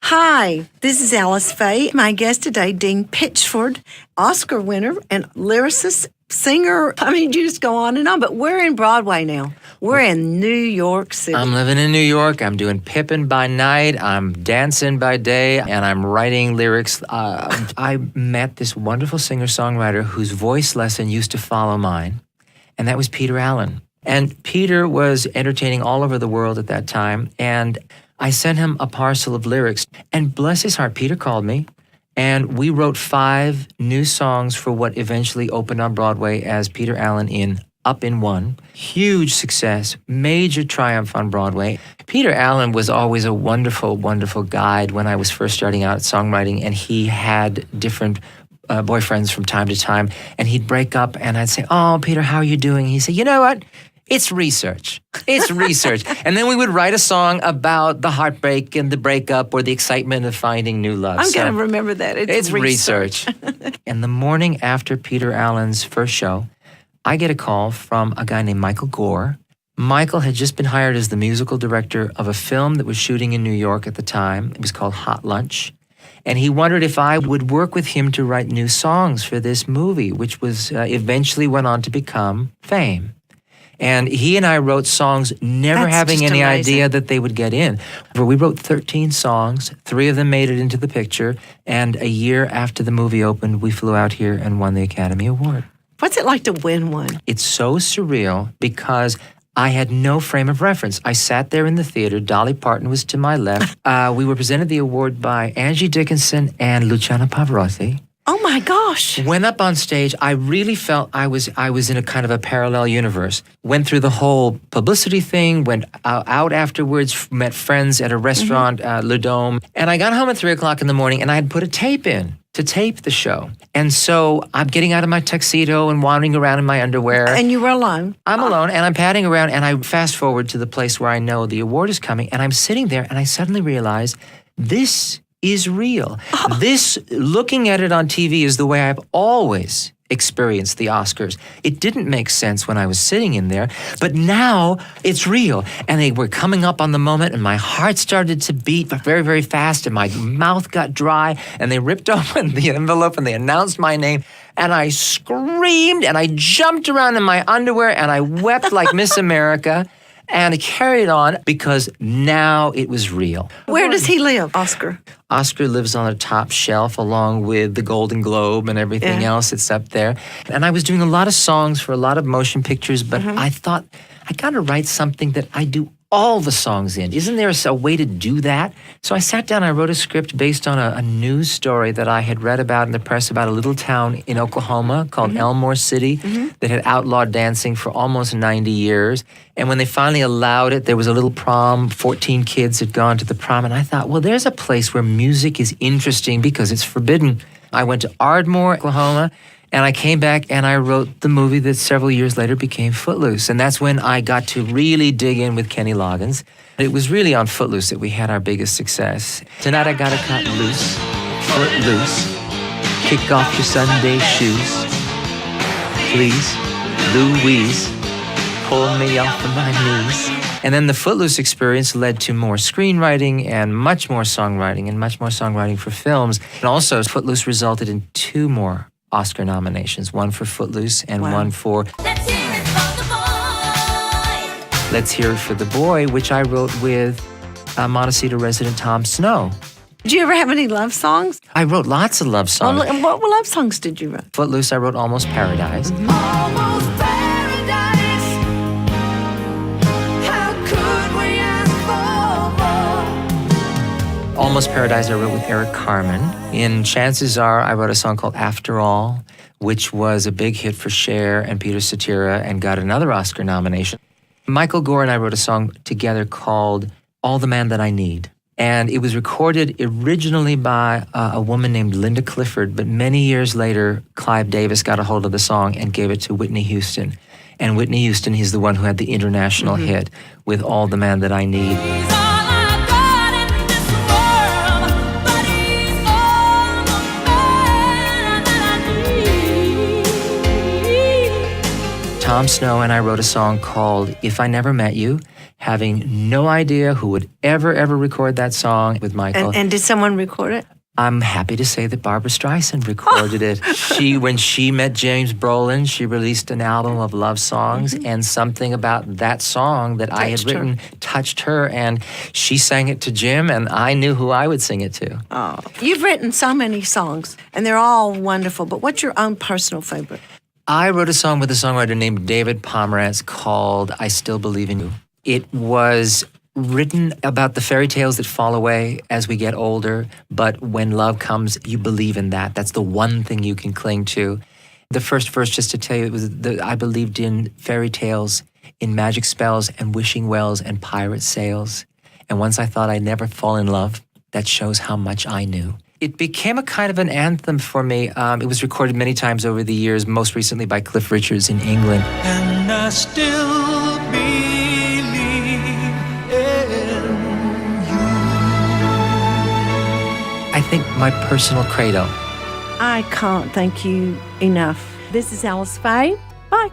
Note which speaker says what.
Speaker 1: Hi, this is Alyce Faye. My guest today, Dean Pitchford, Oscar winner and lyricist, singer. I mean, you just go on and on, but we're in Broadway now. We're in New York City.
Speaker 2: I'm living in New York. I'm doing Pippin by night. I'm dancing by day, and I'm writing lyrics. I met this wonderful singer-songwriter whose voice lesson used to follow mine, and that was Peter Allen. And Peter was entertaining all over the world at that time, and I sent him a parcel of lyrics. And bless his heart, Peter called me, and we wrote 5 new songs for what eventually opened on Broadway as Peter Allen in Up in One. Huge success, major triumph on Broadway. Peter Allen was always a wonderful, wonderful guide when I was first starting out at songwriting, and he had different boyfriends from time to time, and he'd break up, and I'd say, "Oh, Peter, how are you doing?" He'd say, "You know what? It's research. It's research." And then we would write a song about the heartbreak and the breakup or the excitement of finding new love.
Speaker 1: I'm going to remember that.
Speaker 2: It's research. And the morning after Peter Allen's first show, I get a call from a guy named Michael Gore. Michael had just been hired as the musical director of a film that was shooting in New York at the time. It was called Hot Lunch. And he wondered if I would work with him to write new songs for this movie, which was eventually went on to become Fame. And he and I wrote songs never having any idea that they would get in. We wrote 13 songs. 3 of them made it into the picture. And a year after the movie opened, we flew out here and won the Academy Award.
Speaker 1: What's it like to win one?
Speaker 2: It's so surreal because I had no frame of reference. I sat there in the theater. Dolly Parton was to my left. We were presented the award by Angie Dickinson and Luciano Pavarotti.
Speaker 1: Oh my gosh.
Speaker 2: Went up on stage. I really felt I was in a kind of a parallel universe. Went through the whole publicity thing, went out afterwards, met friends at a restaurant, Le Dome. And I got home at 3 o'clock in the morning, and I had put a tape in to tape the show. And so I'm getting out of my tuxedo and wandering around in my underwear.
Speaker 1: And you were alone?
Speaker 2: I'm alone, and I'm padding around, and I fast forward to the place where I know the award is coming, and I'm sitting there, and I suddenly realize this is real. This, looking at it on TV, is the way I've always experienced the Oscars. It didn't make sense when I was sitting in there, but now it's real. And they were coming up on the moment, and my heart started to beat very, very fast, and my mouth got dry, and they ripped open the envelope, and they announced my name, and I screamed, and I jumped around in my underwear, and I wept like Miss America. And I carried on because now it was real.
Speaker 1: Where does he live, Oscar?
Speaker 2: Oscar lives on the top shelf along with the Golden Globe and everything else that's up there. And I was doing a lot of songs for a lot of motion pictures, but I thought, I got to write something that I do all the songs in. Isn't there a way to do that? So I sat down, I wrote a script based on a news story that I had read about in the press about a little town in Oklahoma called Elmore City that had outlawed dancing for almost 90 years. And when they finally allowed it, there was a little prom. 14 kids had gone to the prom. And I thought, well, there's a place where music is interesting because it's forbidden. I went to Ardmore, Oklahoma, and I came back and I wrote the movie that several years later became Footloose. And that's when I got to really dig in with Kenny Loggins. It was really on Footloose that we had our biggest success. Tonight I gotta cut loose, footloose. Kick off your Sunday shoes. Please, Louise, pull me off of my knees. And then the Footloose experience led to more screenwriting and much more songwriting for films. And also Footloose resulted in 2 more Oscar nominations, one for Footloose and one for Let's Hear It for the Boy. Let's Hear It for the Boy, which I wrote with Montecito resident Tom Snow.
Speaker 1: Did you ever have any love songs?
Speaker 2: I wrote lots of love songs.
Speaker 1: Well, and what love songs did you write?
Speaker 2: Footloose, I wrote Almost Paradise.
Speaker 3: Almost paradise. How could we ask for more?
Speaker 2: Almost Paradise I wrote with Eric Carmen. In Chances Are, I wrote a song called After All, which was a big hit for Cher and Peter Cetera and got another Oscar nomination. Michael Gore and I wrote a song together called All the Man That I Need. And it was recorded originally by a woman named Linda Clifford, but many years later, Clive Davis got a hold of the song and gave it to Whitney Houston. And Whitney Houston, he's the one who had the international hit with All the Man That I Need. Tom Snow and I wrote a song called If I Never Met You, having no idea who would ever record that song with Michael.
Speaker 1: And did someone record it?
Speaker 2: I'm happy to say that Barbara Streisand recorded it. When she met James Brolin, she released an album of love songs, and something about that song that I had
Speaker 1: Touched her.
Speaker 2: written touched her, and she sang it to Jim, and I knew who I would sing it to.
Speaker 1: Oh, you've written so many songs, and they're all wonderful. But what's your own personal favorite?
Speaker 2: I wrote a song with a songwriter named David Pomerantz called I Still Believe in You. It was written about the fairy tales that fall away as we get older, but when love comes, you believe in that. That's the one thing you can cling to. The first verse, just to tell you, it was I believed in fairy tales, in magic spells and wishing wells and pirate sails. And once I thought I'd never fall in love, that shows how much I knew. It became a kind of an anthem for me. It was recorded many times over the years, most recently by Cliff Richards in England.
Speaker 4: And I still believe in you.
Speaker 2: I think my personal credo.
Speaker 1: I can't thank you enough. This is Alyce Faye. Bye.